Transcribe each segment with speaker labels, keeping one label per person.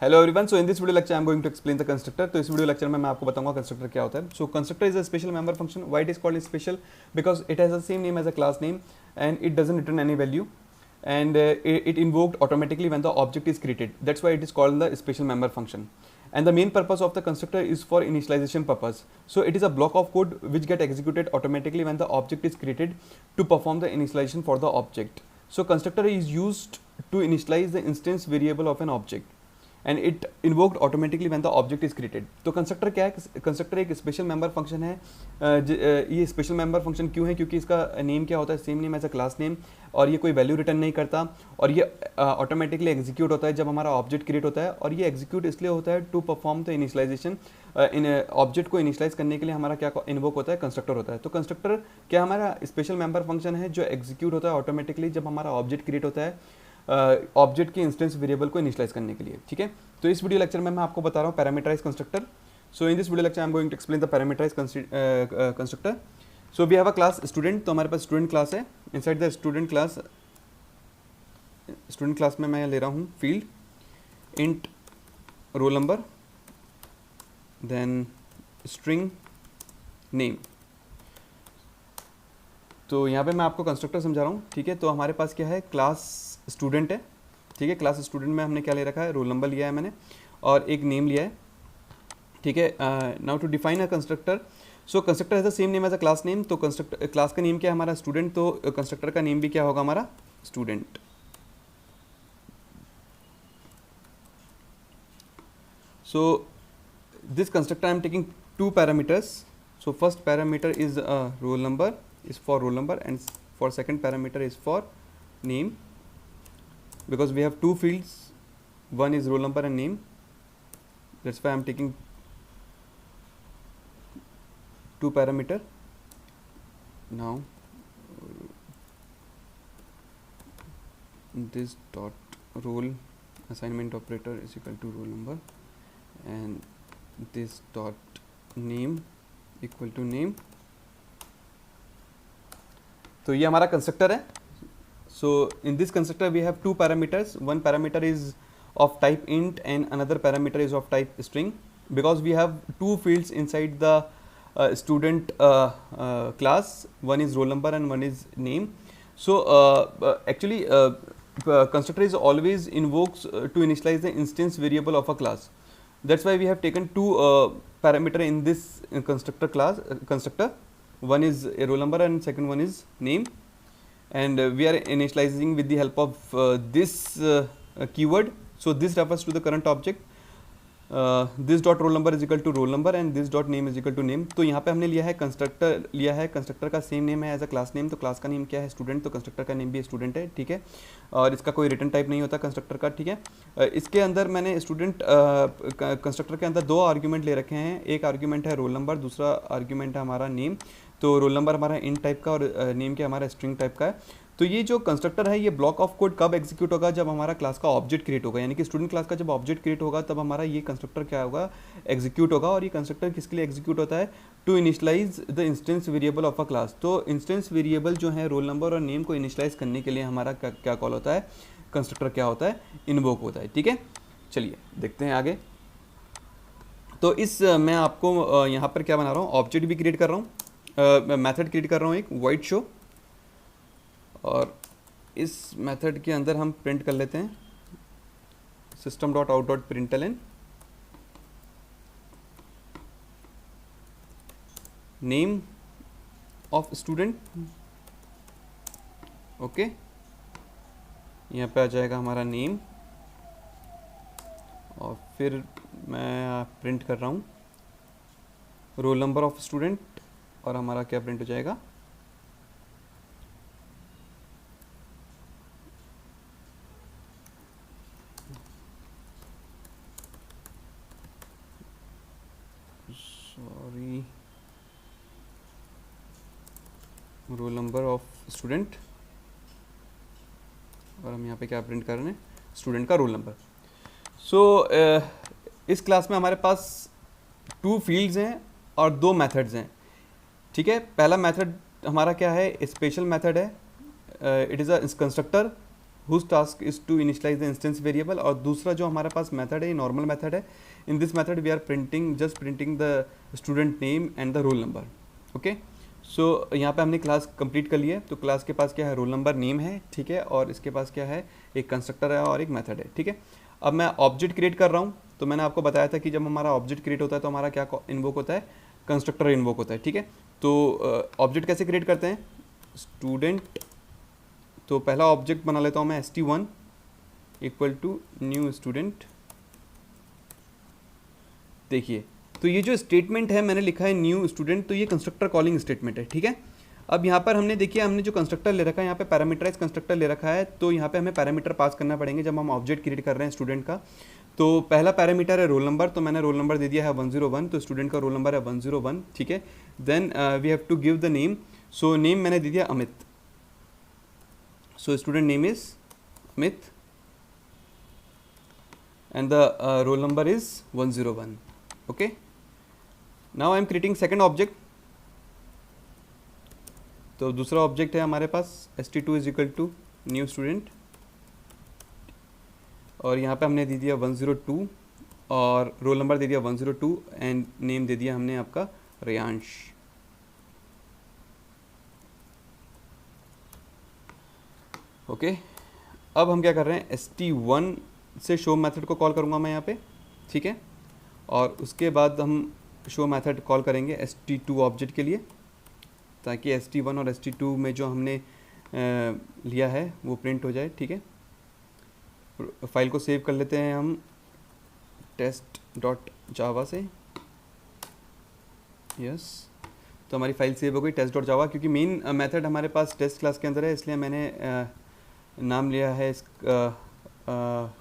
Speaker 1: Hello everyone, so in this video lecture I am going to explain the constructor. तो इस video lecture में मैं आपको बताऊंगा कंस्ट्रक्टर क्या होता है। So constructor is a special member function. Why it is called special? Because it has the same name as a class name and it doesn't return any value and it invoked automatically when the object is created. That's why it is called the special member function. And the main purpose of the constructor is for initialization purpose. So it is a block of code which get executed automatically when the object is created to perform the initialization for the object. So constructor is used to initialize the instance variable of an object and it invoked automatically when the object is created. तो constructor क्या है? Constructor एक special member function है। ये special member function क्यों है? क्योंकि इसका नेम क्या होता है? Same name as a class name, और ये कोई वैल्यू रिटर्न नहीं करता, और ये ऑटोमेटिकली एग्जीक्यूट होता है जब हमारा ऑब्जेक्ट क्रिएट होता है। और ये एग्जीक्यूट इसलिए होता है टू परफॉर्म द इनिशियलाइजेशन। इन ऑब्जेक्ट को इनिशियलाइज करने के लिए हमारा क्या इन्वोक होता है? कंस्ट्रक्टर होता है। तो कंस्ट्रक्टर क्या हमारा स्पेशल मेंबर फंक्शन है जो एग्जीक्यूट होता है ऑटोमेटिकली जब हमारा ऑब्जेक्ट क्रिएट होता है ऑब्जेक्ट के इंस्टेंस वेरिएबल को इनिशियलाइज करने के लिए। ठीक है, तो इस वीडियो लेक्चर में मैं आपको बता रहा हूँ parameterize constructor. So in this video lecture I am going to explain the parameterize constructor. So we have a class student. तो हमारे पास स्टूडेंट क्लास है। इनसाइड द स्टूडेंट क्लास में मैं ले रहा हूँ field int roll number, then string name. तो यहाँ पे मैं आपको कंस्ट्रक्टर समझा रहा हूँ। ठीक है, तो हमारे पास क्या है? क्लास स्टूडेंट है। ठीक है, क्लास स्टूडेंट में हमने क्या ले रखा है? रोल नंबर लिया है मैंने और एक नेम लिया है। ठीक है, now to define a constructor. So constructor has the same name as a class name. तो कंस्ट्रक्टर क्लास का नेम क्या है? हमारा स्टूडेंट। तो कंस्ट्रक्टर का नेम भी क्या होगा? हमारा student. So this constructor I am taking two parameters. So first parameter is roll number, is for roll number, and for second parameter is for name, because we have two fields, one is roll number and name. That's why I'm taking two parameter. Now this dot roll assignment operator is equal to roll number and this dot name equal to name. तो ये हमारा constructor है। So in this constructor we have two parameters. One parameter is of type int and another parameter is of type string, because we have two fields inside the student class. One is roll number and one is name. So actually constructor is always invokes to initialize the instance variable of a class. That's why we have taken two parameter in this constructor. One is a roll number and second one is name, and we are initializing with the help of this keyword. So this refers to the current object. This dot roll number is equal to roll number and this dot name is equal to name. तो यहाँ पे हमने लिया है constructor, लिया है constructor का same name है एज अ क्लास नेम। तो क्लास का नेम क्या है? स्टूडेंट। तो कंस्ट्रक्टर का नेम भी स्टूडेंट है। ठीक है, और इसका कोई रिटर्न टाइप नहीं होता कंस्ट्रक्टर का। ठीक है, इसके अंदर मैंने स्टूडेंट कंस्ट्रक्टर के अंदर दो आर्ग्यूमेंट ले रखे हैं। एक आर्ग्यूमेंट है रोल नंबर, दूसरा आर्ग्यूमेंट है हमारा नेम। तो रोल नंबर हमारा इंट टाइप का और नेम क्या हमारा स्ट्रिंग टाइप का है। तो ये जो कंस्ट्रक्टर है ये ब्लॉक ऑफ कोड कब एग्जीक्यूट होगा? जब हमारा क्लास का ऑब्जेक्ट क्रिएट होगा, यानी कि स्टूडेंट क्लास का जब ऑब्जेक्ट क्रिएट होगा तब हमारा ये कंस्ट्रक्टर क्या होगा? एग्जीक्यूट होगा। और ये कंस्ट्रक्टर किसके लिए एग्जीक्यूट होता है? To initialise the instance variable of a class. तो इंस्टेंस वेरिएबल जो है रोल नंबर और नेम को इनिशियलाइज करने के लिए हमारा क्या कॉल होता है? कंस्ट्रक्टर क्या होता है? इन्वोक होता है। ठीक है, चलिए देखते हैं आगे। तो इस मैं आपको यहाँ पर क्या बना रहा हूँ? ऑब्जेक्ट भी क्रिएट कर रहा हूँ, मेथड क्रिएट कर रहा हूँ एक वाइट शो, और इस मेथड के अंदर हम प्रिंट कर लेते हैं system dot out dot println name of student. Okay, यहाँ पे आ जाएगा हमारा नेम, और फिर मैं प्रिंट कर रहा हूँ रोल नंबर ऑफ स्टूडेंट, और हमारा क्या प्रिंट हो जाएगा? Sorry, roll number of student, और हम यहाँ पे क्या प्रिंट कर रहे हैं? स्टूडेंट का रोल नंबर। सो इस क्लास में हमारे पास टू फील्ड्स हैं और दो मेथड्स हैं। ठीक है, पहला मेथड हमारा क्या है? स्पेशल मेथड है। It is a constructor whose task is to initialise the instance variable, और दूसरा जो हमारे पास मेथड है नॉर्मल मेथड है. In this method we are just printing the student name and the roll number. Okay, so यहाँ पे हमने क्लास कंप्लीट कर लिया है. तो क्लास के पास क्या है, रोल नंबर नेम है, ठीक है, और इसके पास क्या है, एक कंस्ट्रक्टर है और एक मेथड है, ठीक है. अब मैं ऑब्जेक्ट क्रिएट कर रहा हूँ. तो मैंने आपको बताया था कि जब हमारा ऑब्जेक्ट क्रिएट होता है तो हमारा क्या इन्वोक होता है, कंस्ट्रक्टर इन्वोक होता है, ठीक है. तो ऑब्जेक्ट कैसे क्रिएट करते हैं, स्टूडेंट. तो पहला ऑब्जेक्ट बना लेता हूँ मैं st1 equal to new student. देखिए, तो ये जो स्टेटमेंट है मैंने लिखा है न्यू स्टूडेंट, तो ये कंस्ट्रक्टर कॉलिंग स्टेटमेंट है, ठीक है. अब यहाँ पर हमने देखिए, हमने जो कंस्ट्रक्टर ले रखा है यहाँ पे पैरामीटराइज कंस्ट्रक्टर ले रखा है. तो यहाँ पे हमें पैरामीटर पास करना पड़ेंगे जब हम ऑब्जेक्ट क्रिएट कर रहे हैं स्टूडेंट का. तो पहला पैरामीटर है रोल नंबर, तो मैंने रोल नंबर दे दिया है 101, तो स्टूडेंट का रोल नंबर है 101, ठीक है. Then we have to give the name. So name मैंने दे दिया Amit. So student name is Amit and the roll number is 101. Okay, now I am creating second object. तो दूसरा ऑब्जेक्ट है हमारे पास st2 is equal to new student, और यहाँ पे हमने दे दिया 102 और रोल नंबर दे दिया 102 एंड नेम दे दिया हमने आपका रेयांश. ओके, अब हम क्या कर रहे हैं, st1 से शो मेथड को कॉल करूँगा मैं यहाँ पे, ठीक है. और उसके बाद हम शो मेथड कॉल करेंगे st2 ऑब्जेक्ट के लिए, ताकि st1 और st2 में जो हमने लिया है वो प्रिंट हो जाए, ठीक है. फाइल को सेव कर लेते हैं हम test.java से. यस, तो हमारी फाइल सेव हो गई test.java, क्योंकि मेन मेथड हमारे पास टेस्ट क्लास के अंदर है, इसलिए मैंने नाम लिया है इस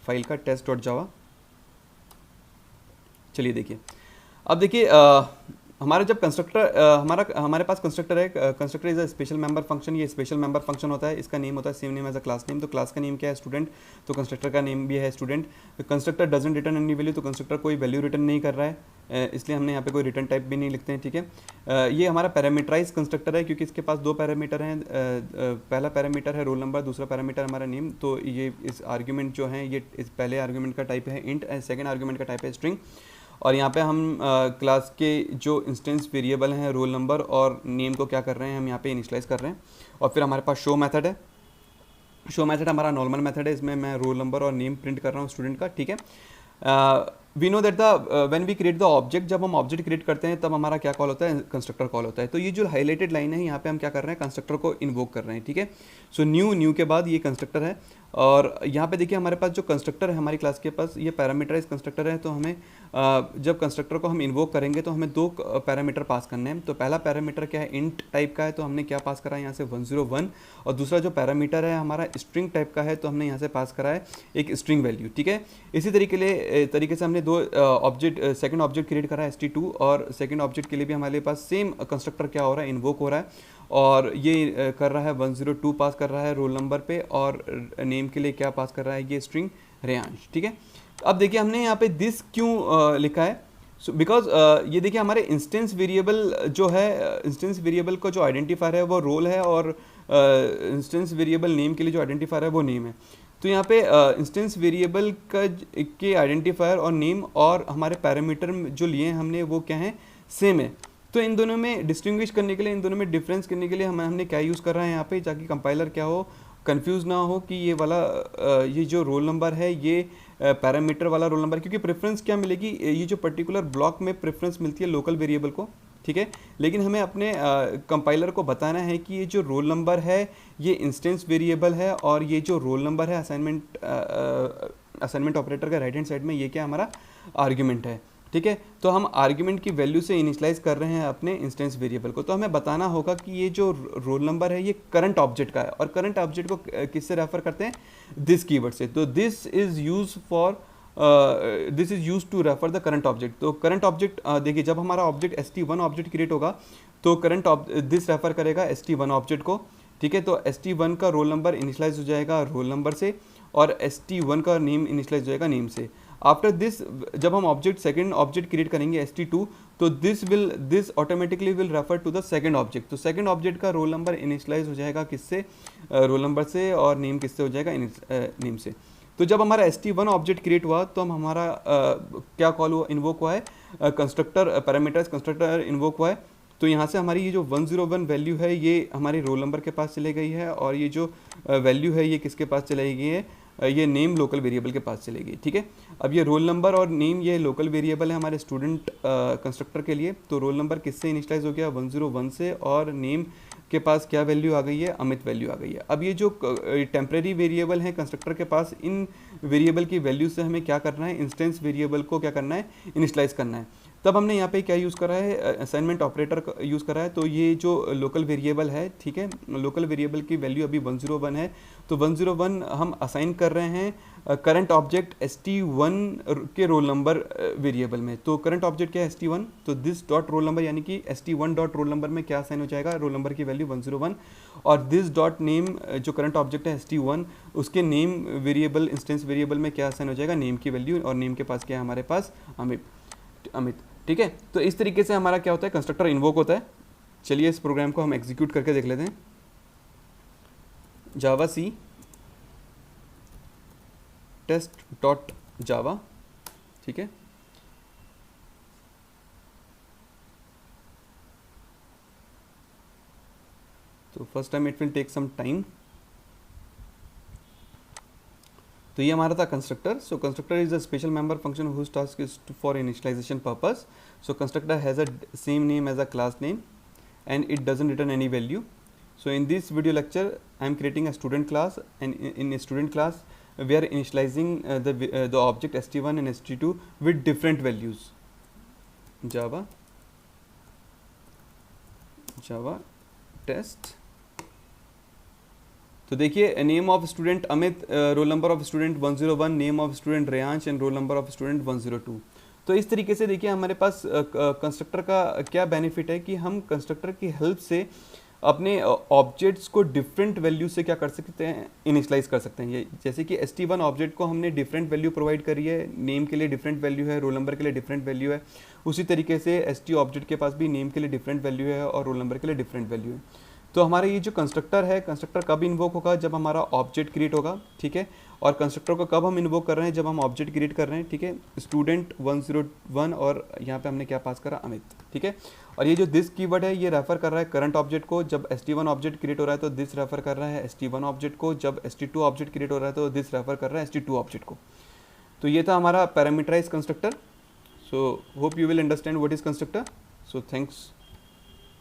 Speaker 1: फाइल का test.java. चलिए देखिए, अब देखिए हमारा जब कंस्ट्रक्टर हमारे पास कंस्ट्रक्टर है, constructor is a special member function. ये स्पेशल मेंबर फंक्शन होता है, इसका नेम होता है same name as a class name. तो क्लास का नेम क्या है, स्टूडेंट, तो कंस्ट्रक्टर का नेम भी है student. Constructor doesn't return any value, तो कंस्ट्रक्टर कोई वैल्यू रिटर्न नहीं कर रहा है, इसलिए हमने यहाँ पे कोई रिटर्न टाइप भी नहीं लिखते हैं, ठीक है. ये हमारा पैरामीटराइज कंस्ट्रक्टर है, क्योंकि इसके पास दो पैरामीटर हैं. पहला पैरामीटर है रोल नंबर, दूसरा पैरामीटर हमारा नेम. तो ये इस आर्ग्यूमेंट जो है, ये इस पहले आर्ग्यूमेंट का टाइप है इंट, सेकेंड आर्ग्यूमेंट का टाइप है स्ट्रिंग. और यहाँ पे हम क्लास के जो इंस्टेंस वेरिएबल हैं रोल नंबर और नेम को क्या कर रहे हैं, हम यहाँ पे इनिशियलाइज कर रहे हैं. और फिर हमारे पास शो मेथड है. शो मेथड हमारा नॉर्मल मेथड है, इसमें मैं रोल नंबर और नेम प्रिंट कर रहा हूँ स्टूडेंट का, ठीक है. We know that the when we create the object, जब हम ऑब्जेक्ट क्रिएट करते हैं तब हमारा क्या कॉल होता है, कंस्ट्रक्टर कॉल होता है. तो ये जो हाईलाइटेड लाइन है, यहाँ पे हम क्या कर रहे हैं, कंस्ट्रक्टर को इन्वोक कर रहे हैं, ठीक है. सो न्यू के बाद ये कंस्ट्रक्टर है. और यहाँ पे देखिए हमारे पास जो कंस्ट्रक्टर है हमारी क्लास के पास, ये पैरामीटराइज कंस्ट्रक्टर है. तो हमें जब कंस्ट्रक्टर को हम इन्वोक करेंगे तो हमें दो पैरामीटर पास करने हैं. तो पहला पैरामीटर क्या है, इंट टाइप का है, तो हमने क्या पास करा है यहाँ से 101. और दूसरा जो पैरामीटर है हमारा स्ट्रिंग टाइप का है, तो हमने यहाँ से पास करा है एक स्ट्रिंग वैल्यू, ठीक है. इसी तरीके से हमने दो ऑब्जेक्ट, सेकंड ऑब्जेक्ट क्रिएट करा है st2, और सेकंड ऑब्जेक्ट के लिए भी हमारे पास सेम कंस्ट्रक्टर क्या हो रहा है, इन्वोक हो रहा है. और ये कर रहा है 102 पास कर रहा है रोल नंबर पे, और नेम के लिए क्या पास कर रहा है, ये स्ट्रिंग रेयांश, ठीक है. अब देखिए हमने यहाँ पे दिस क्यों लिखा है, बिकॉज ये देखिए हमारे इंस्टेंस वेरिएबल जो है, इंस्टेंस वेरिएबल का जो आइडेंटिफायर है वो रोल है, और इंस्टेंस वेरिएबल नेम के लिए जो आइडेंटिफायर है वो नेम है. तो यहाँ पे इंस्टेंस वेरिएबल के आइडेंटिफायर और नेम और हमारे पैरामीटर जो लिए हैं हमने वो क्या है, सेम है. तो इन दोनों में डिस्टिंग्विश करने के लिए, इन दोनों में डिफरेंस करने के लिए हमने क्या यूज़ कर रहा है यहाँ पे, ताकि कंपाइलर क्या हो, कंफ्यूज ना हो कि ये वाला ये जो रोल नंबर है ये पैरामीटर वाला रोल नंबर, क्योंकि प्रेफरेंस क्या मिलेगी, ये जो पर्टिकुलर ब्लॉक में प्रेफरेंस मिलती है लोकल वेरिएबल को, ठीक है. लेकिन हमें अपने कंपाइलर को बताना है कि ये जो रोल नंबर है ये इंस्टेंस वेरिएबल है, और ये जो रोल नंबर है असाइनमेंट ऑपरेटर का राइट हैंड साइड में ये क्या हमारा आर्ग्यूमेंट है, ठीक है. तो हम आर्ग्यूमेंट की वैल्यू से इनिशियलाइज कर रहे हैं अपने इंस्टेंस वेरिएबल को. तो हमें बताना होगा कि ये जो रोल नंबर है ये करंट ऑब्जेक्ट का है, और करंट ऑब्जेक्ट को किससे रेफर करते हैं, दिस कीवर्ड से. तो this is use to refer the current object. तो करंट ऑब्जेक्ट देखिए, जब हमारा ऑब्जेक्ट st1 ऑब्जेक्ट क्रिएट होगा तो करंट दिस रेफर करेगा st1 ऑब्जेक्ट को, ठीक है. तो st1 का रोल नंबर इनिशियलाइज हो जाएगा रोल नंबर से, और st1 का नेम इनिशियलाइज हो जाएगा नेम से. आफ्टर दिस जब हम ऑब्जेक्ट सेकंड ऑब्जेक्ट क्रिएट करेंगे st2, तो this automatically will refer to the second object. तो सेकंड ऑब्जेक्ट का रोल नंबर इनिशियलाइज हो जाएगा किससे, रोल नंबर से, और नेम किससे हो जाएगा, नेम से। तो जब हमारा st1 ऑब्जेक्ट क्रिएट हुआ तो हम हमारा क्या कॉल हुआ, इन्वोक हुआ है, कंस्ट्रक्टर पैरामीटर्स कंस्ट्रक्टर इन्वोक हुआ है। तो यहाँ से हमारी ये जो 101 वैल्यू है ये हमारे रोल नंबर के पास चले गई है, और ये जो वैल्यू है ये किसके पास चली गई है, ये नेम लोकल वेरिएबल के पास चले गई। ठीक है, अब ये रोल नंबर और नेम ये लोकल वेरिएबल है हमारे स्टूडेंट कंस्ट्रक्टर के लिए। तो रोल नंबर किससे इनिशियलाइज हो गया, 101 से, और नेम के पास क्या वैल्यू आ गई है, अमित वैल्यू आ गई है। अब ये जो टेम्परेरी वेरिएबल है कंस्ट्रक्टर के पास, इन वेरिएबल की वैल्यू से हमें क्या करना है, इंस्टेंस वेरिएबल को क्या करना है, इनिशियलाइज करना है। तब हमने यहाँ पे क्या यूज़ करा है, असाइनमेंट ऑपरेटर यूज़ करा है। तो ये जो लोकल वेरिएबल है, ठीक है, लोकल वेरिएबल की वैल्यू अभी 101 है, तो 101 हम असाइन कर रहे हैं करंट ऑब्जेक्ट st1 के रोल नंबर वेरिएबल में। तो करंट ऑब्जेक्ट क्या है, st1, तो दिस डॉट रोल नंबर यानी कि st1 डॉट रोल नंबर में क्या असाइन हो जाएगा, रोल नंबर की वैल्यू 101, और दिस डॉट नेम जो करंट ऑब्जेक्ट है st1 उसके नेम वेरिएबल इंस्टेंस वेरिएबल में क्या असाइन हो जाएगा, नेम की वैल्यू, और नेम के पास क्या है हमारे पास, अमित। ठीक है, तो इस तरीके से हमारा क्या होता है, कंस्ट्रक्टर इन्वोक होता है। चलिए इस प्रोग्राम को हम एग्जीक्यूट करके देख लेते हैं। जावा सी टेस्ट डॉट जावा, ठीक है, तो first time it will take some time. तो ये हमारा था constructor. So constructor is a special member function whose task is for initialization purpose. So constructor has a same name as a class name and it doesn't return any value. So in this video lecture I am creating a student class, and in a student class we are initializing the object st1 and st2 with different values. Java test। तो देखिए name of student Amit, roll number of student 101, name of student Reyansh, and roll number of student 102। तो इस तरीके से देखिए हमारे पास constructor का क्या बेनिफिट है कि हम कंस्ट्रक्टर की हेल्प से अपने ऑब्जेक्ट्स को डिफरेंट वैल्यू से क्या कर सकते हैं, इनिशियलाइज कर सकते हैं। ये जैसे कि st1 ऑब्जेक्ट को हमने डिफरेंट वैल्यू प्रोवाइड करी है, नेम के लिए डिफरेंट वैल्यू है, रोल नंबर के लिए डिफरेंट वैल्यू है। उसी तरीके से st ऑब्जेक्ट के पास भी नेम के लिए डिफरेंट वैल्यू है और रोल नंबर के लिए डिफरेंट वैल्यू है। तो हमारा ये जो कंस्ट्रक्टर है, कंस्ट्रक्टर कब इन्वोक होगा, जब हमारा ऑब्जेक्ट क्रिएट होगा, ठीक है। और कंस्ट्रक्टर को कब हम इन्वोक कर रहे हैं, जब हम ऑब्जेक्ट क्रिएट कर रहे हैं, ठीक है, स्टूडेंट 101, और यहाँ पे हमने क्या पास करा, अमित, ठीक है। और ये जो दिस कीवर्ड है ये रेफर कर रहा है करंट ऑब्जेक्ट को, जब st1 ऑब्जेक्ट क्रिएट हो रहा है तो दिस रेफर कर रहा है st1 ऑब्जेक्ट को, जब st2 ऑब्जेक्ट क्रिएट हो रहा है तो दिस रेफर कर रहा है st2 ऑब्जेक्ट को। तो ये था हमारा parameterize constructor. So hope you will understand what is constructor. So thanks.